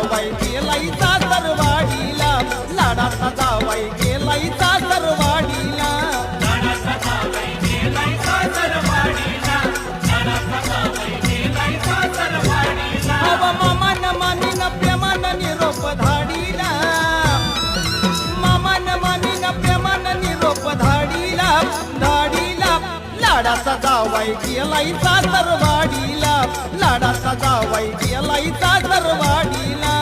जावाई गेलाई सासरवाडीला, लाडाचा जावाई गेलाई सासरवाडीला. अव मामान मामीन प्रेमान निरोप धाडीला, मामान मामीन प्रेमान निरोप धाडीला, धाडीला. लाडाचा जावाई गेलाई सासरवाडीला, लाडाचा जावाई गेलाई सासरवाडीला.